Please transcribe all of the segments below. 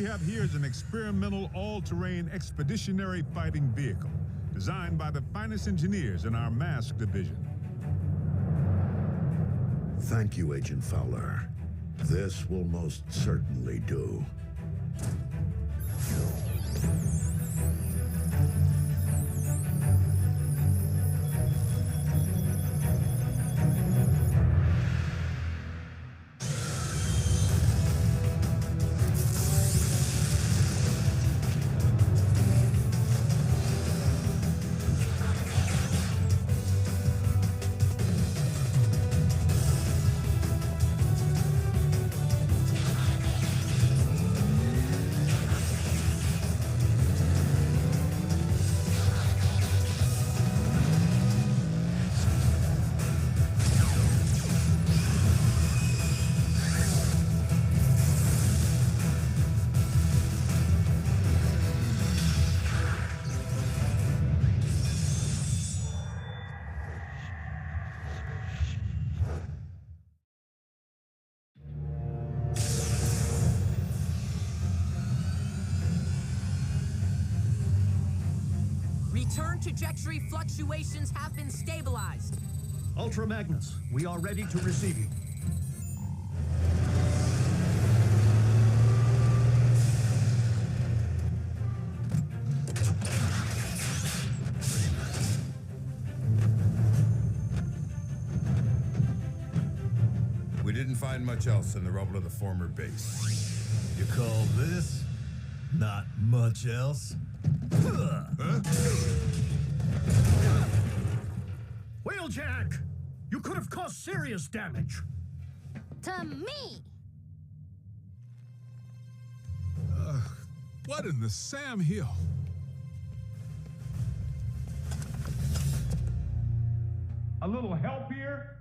have here is an experimental all-terrain expeditionary fighting vehicle designed by the finest engineers in our mask division. Thank you, Agent Fowler. This will most certainly do. Return trajectory fluctuations have been stabilized. Ultra Magnus, we are ready to receive you. We didn't find much else in the rubble of the former base. You call this not much else? Huh? Wheeljack! You could have caused serious damage. To me! What in the Sam Hill? A little help here?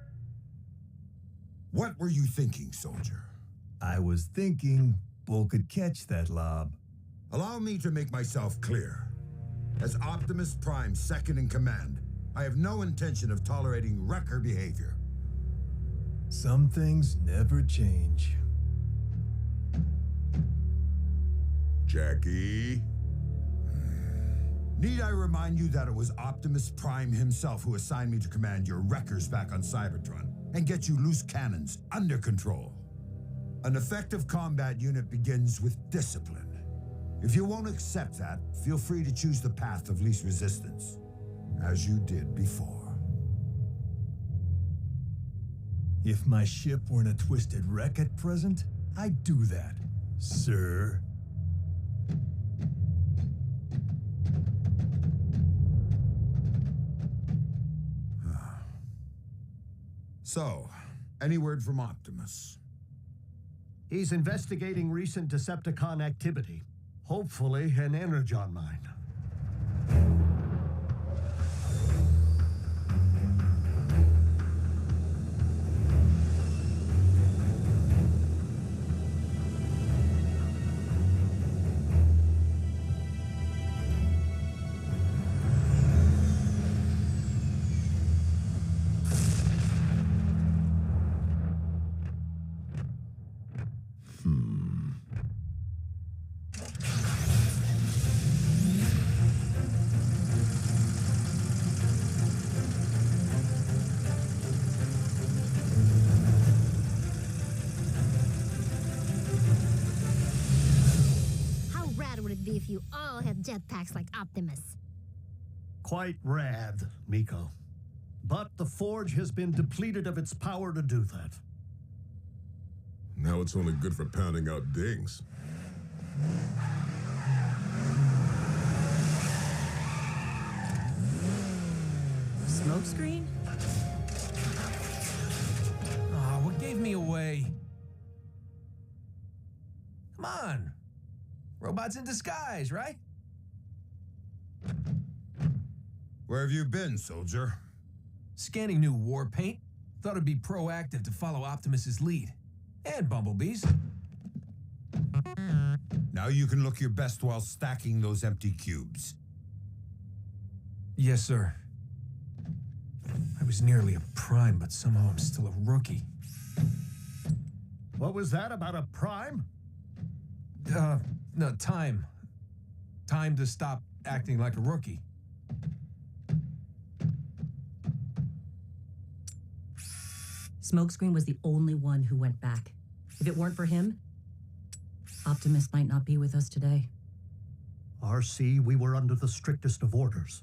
What were you thinking, soldier? I was thinking Bull could catch that lob. Allow me to make myself clear. As Optimus Prime's second in command, I have no intention of tolerating wrecker behavior. Some things never change. Jackie? Need I remind you that it was Optimus Prime himself who assigned me to command your wreckers back on Cybertron and get you loose cannons under control? An effective combat unit begins with discipline. If you won't accept that, feel free to choose the path of least resistance, as you did before. If my ship weren't a twisted wreck at present, I'd do that, sir. So, any word from Optimus? He's investigating recent Decepticon activity. Hopefully, an energon mine. If you all had jetpacks like Optimus. Quite rad, Miko. But the Forge has been depleted of its power to do that. Now it's only good for pounding out dings. Smokescreen? Oh, what gave me away? Come on. Robots in disguise, right? Where have you been, soldier? Scanning new war paint. Thought it'd be proactive to follow Optimus's lead. And Bumblebee's. Now you can look your best while stacking those empty cubes. Yes, sir. I was nearly a prime, but somehow I'm still a rookie. What was that about a prime? No, time. Time to stop acting like a rookie. Smokescreen was the only one who went back. If it weren't for him, Optimus might not be with us today. RC, we were under the strictest of orders.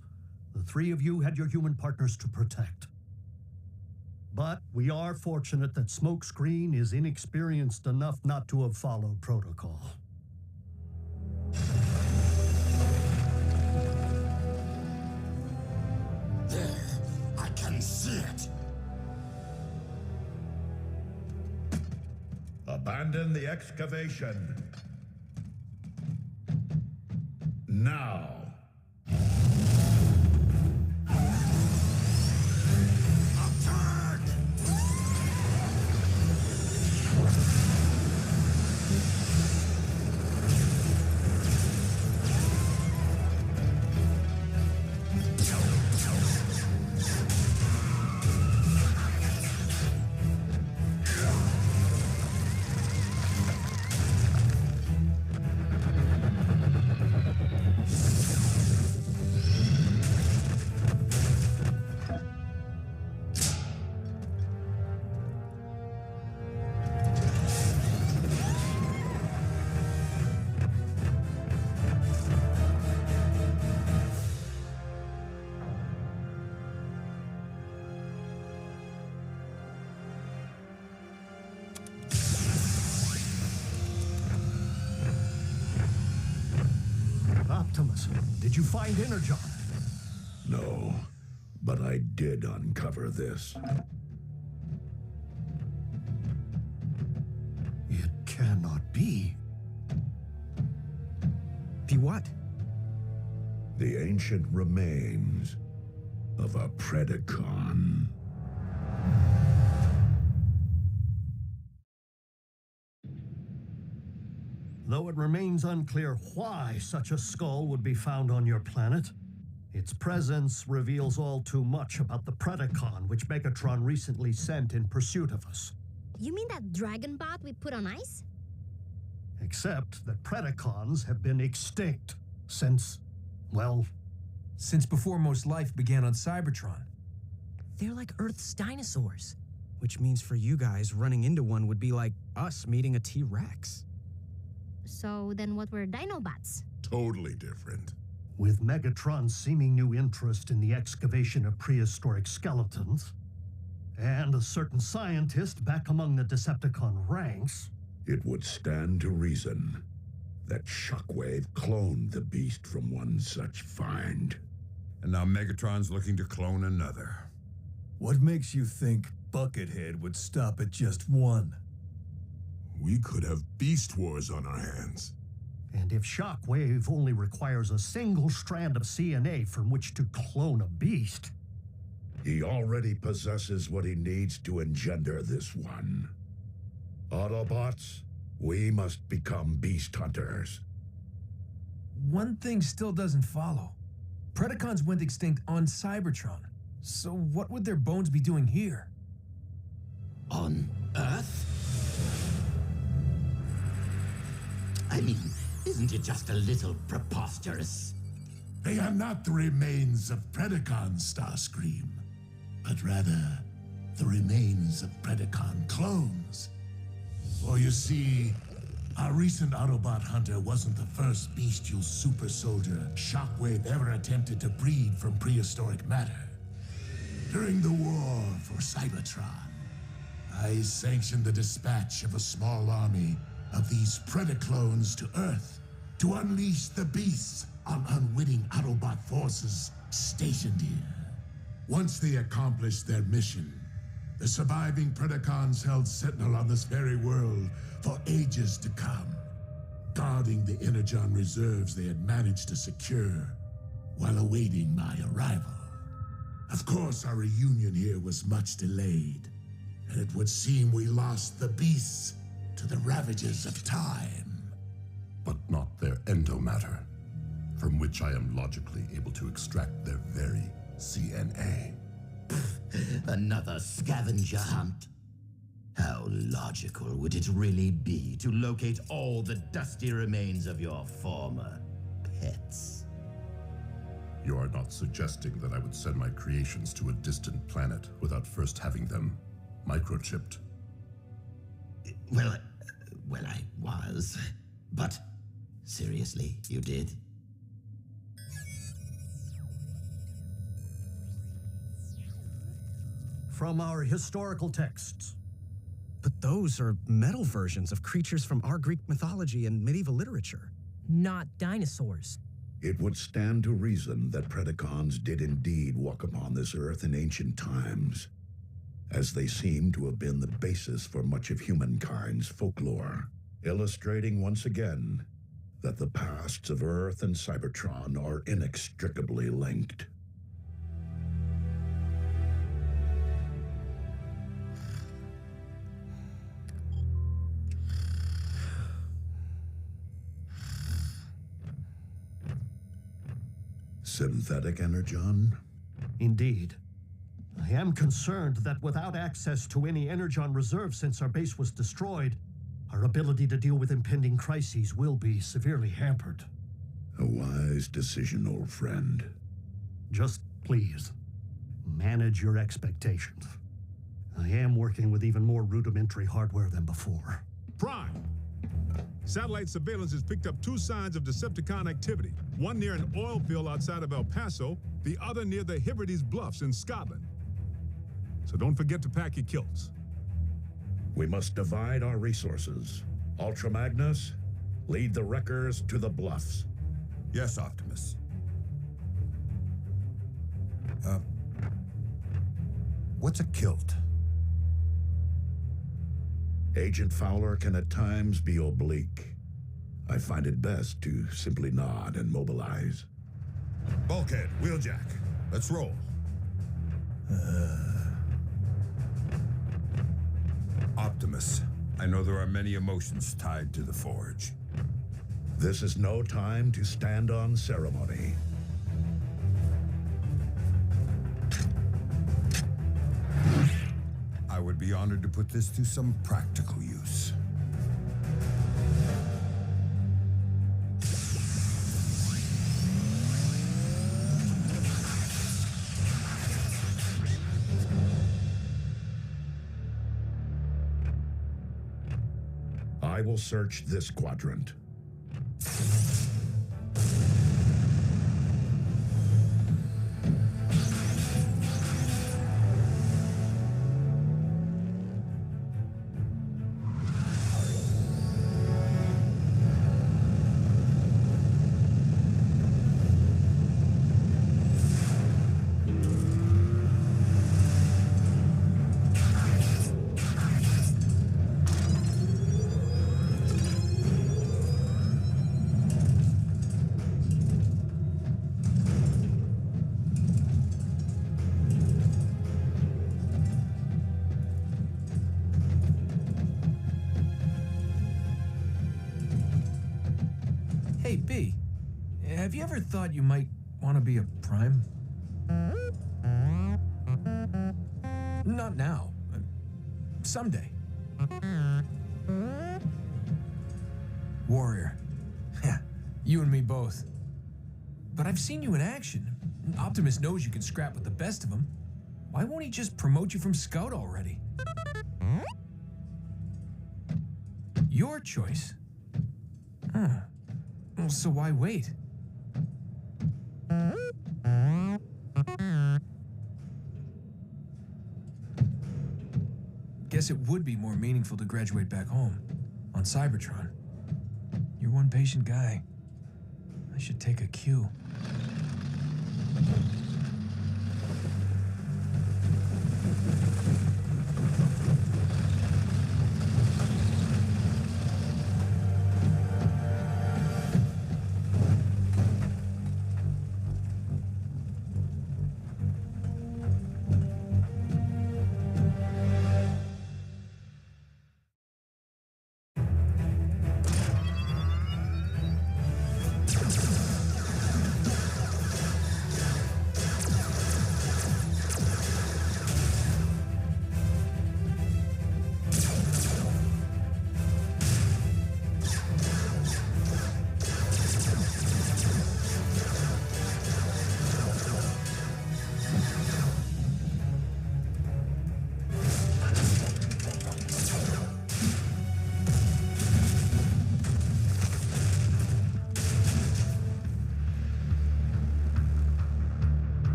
The three of you had your human partners to protect. But we are fortunate that Smokescreen is inexperienced enough not to have followed protocol. There, I can see it. Abandon the excavation. Now. Attack! Optimus, did you find Energon? No, but I did uncover this. It cannot be. Be what? The ancient remains of a Predacon. Though it remains unclear why such a skull would be found on your planet, its presence reveals all too much about the Predacon which Megatron recently sent in pursuit of us. You mean that dragon bot we put on ice? Except that Predacons have been extinct since, well, Since before most life began on Cybertron. They're like Earth's dinosaurs. Which means for you guys, running into one would be like us meeting a T-Rex. So then what were Dinobots? Totally different. with Megatron's seeming new interest in the excavation of prehistoric skeletons, and a certain scientist back among the Decepticon ranks, it would stand to reason that Shockwave cloned the beast from one such find. And now Megatron's looking to clone another. What makes you think Buckethead would stop at just one? We could have Beast Wars on our hands. and if Shockwave only requires a single strand of CNA from which to clone a beast, He already possesses what he needs to engender this one. Autobots, we must become beast hunters. One thing still doesn't follow. Predacons went extinct on Cybertron. So what would their bones be doing here? On Earth? I mean, isn't it just a little preposterous? They are not the remains of Predacon, Starscream, but rather the remains of Predacon clones. For you see, our recent Autobot hunter wasn't the first bestial super soldier Shockwave ever attempted to breed from prehistoric matter. During the war for Cybertron, I sanctioned the dispatch of a small army of these Predaclones to Earth to unleash the beasts on unwitting Autobot forces stationed here. Once they accomplished their mission, the surviving Predacons held sentinel on this very world for ages to come, guarding the energon reserves they had managed to secure while awaiting my arrival. Of course, our reunion here was much delayed, and it would seem we lost the beasts to the ravages of time. But not their endomatter, from which I am logically able to extract their very CNA. Another scavenger hunt. How logical would it really be to locate all the dusty remains of your former pets? You are not suggesting that I would send my creations to a distant planet without first having them microchipped? Well, I was. But seriously, you did? From our historical texts. But those are metal versions of creatures from our Greek mythology and medieval literature. Not dinosaurs. It would stand to reason that Predacons did indeed walk upon this earth in ancient times, as they seem to have been the basis for much of humankind's folklore, illustrating once again that the pasts of Earth and Cybertron are inextricably linked. Synthetic energon? Indeed. I am concerned that without access to any energon reserves since our base was destroyed, our ability to deal with impending crises will be severely hampered. A wise decision, old friend. Just please, manage your expectations. I am working with even more rudimentary hardware than before. Prime! Satellite surveillance has picked up 2 signs of Decepticon activity. One near an oil field outside of El Paso, the other near the Hebrides Bluffs in Scotland. So don't forget to pack your kilts. We must divide our resources. Ultra Magnus, lead the wreckers to the bluffs. Yes, Optimus. What's a kilt? Agent Fowler can at times be oblique. I find it best to simply nod and mobilize. Bulkhead, wheeljack. Let's roll. Optimus, I know there are many emotions tied to the Forge. This is no time to stand on ceremony. I would be honored to put this to some practical use. I will search this quadrant. Hey, B, have you ever thought you might want to be a Prime? Not now. Someday. Warrior. Yeah, you and me both. But I've seen you in action. Optimus knows you can scrap with the best of them. Why won't he just promote you from Scout already? Your choice. Huh. Well, so why wait? Guess it would be more meaningful to graduate back home, on Cybertron. You're one patient guy. I should take a cue.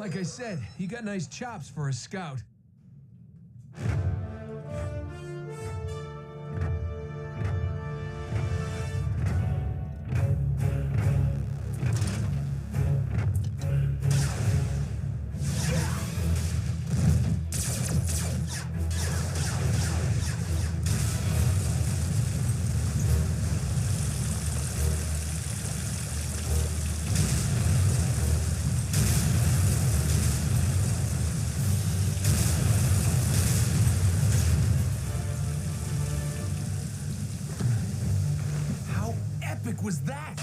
Like I said, you got nice chops for a scout. Was that?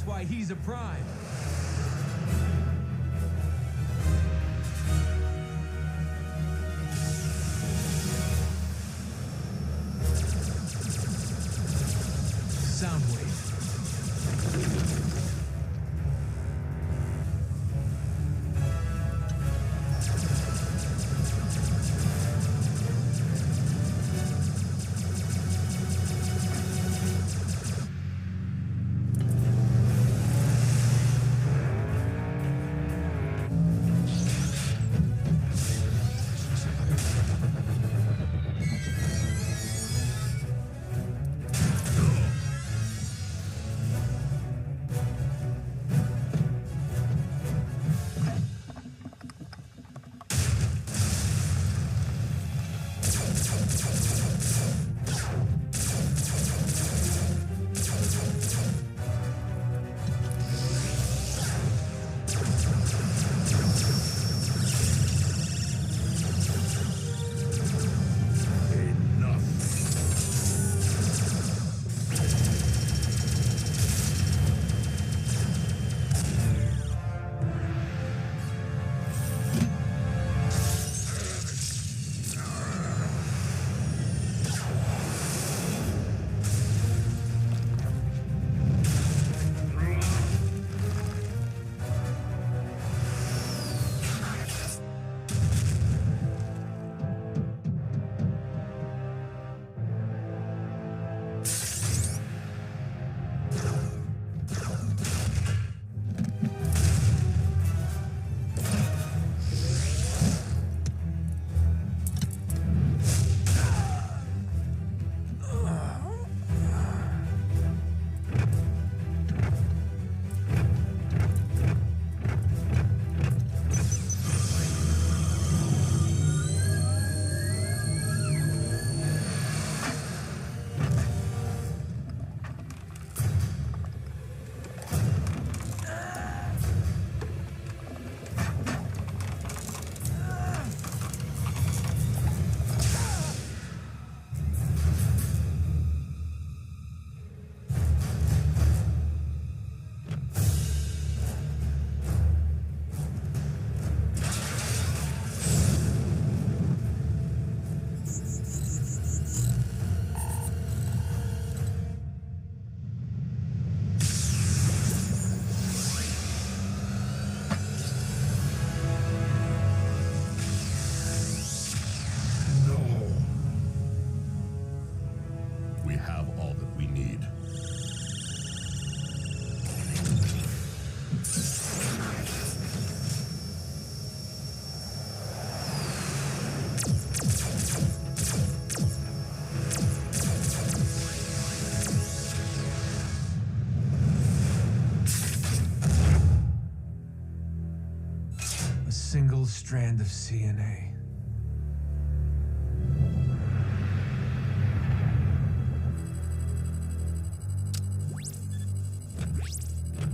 Why he's a prime. Soundwave. single strand of CNA.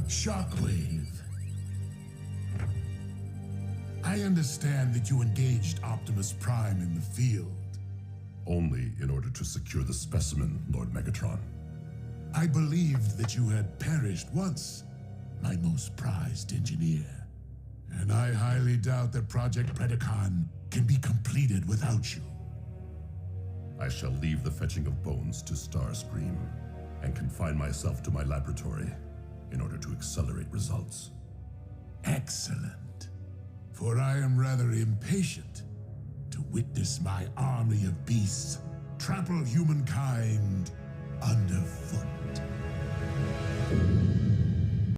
Shockwave. I I understand that you engaged Optimus Prime in the field. Only in order to secure the specimen, Lord Megatron. I believed that you had perished once, my most prized engineer. And I highly doubt that Project Predacon can be completed without you. I shall leave the fetching of bones to Starscream and confine myself to my laboratory in order to accelerate results. Excellent. For I am rather impatient to witness my army of beasts trample humankind underfoot.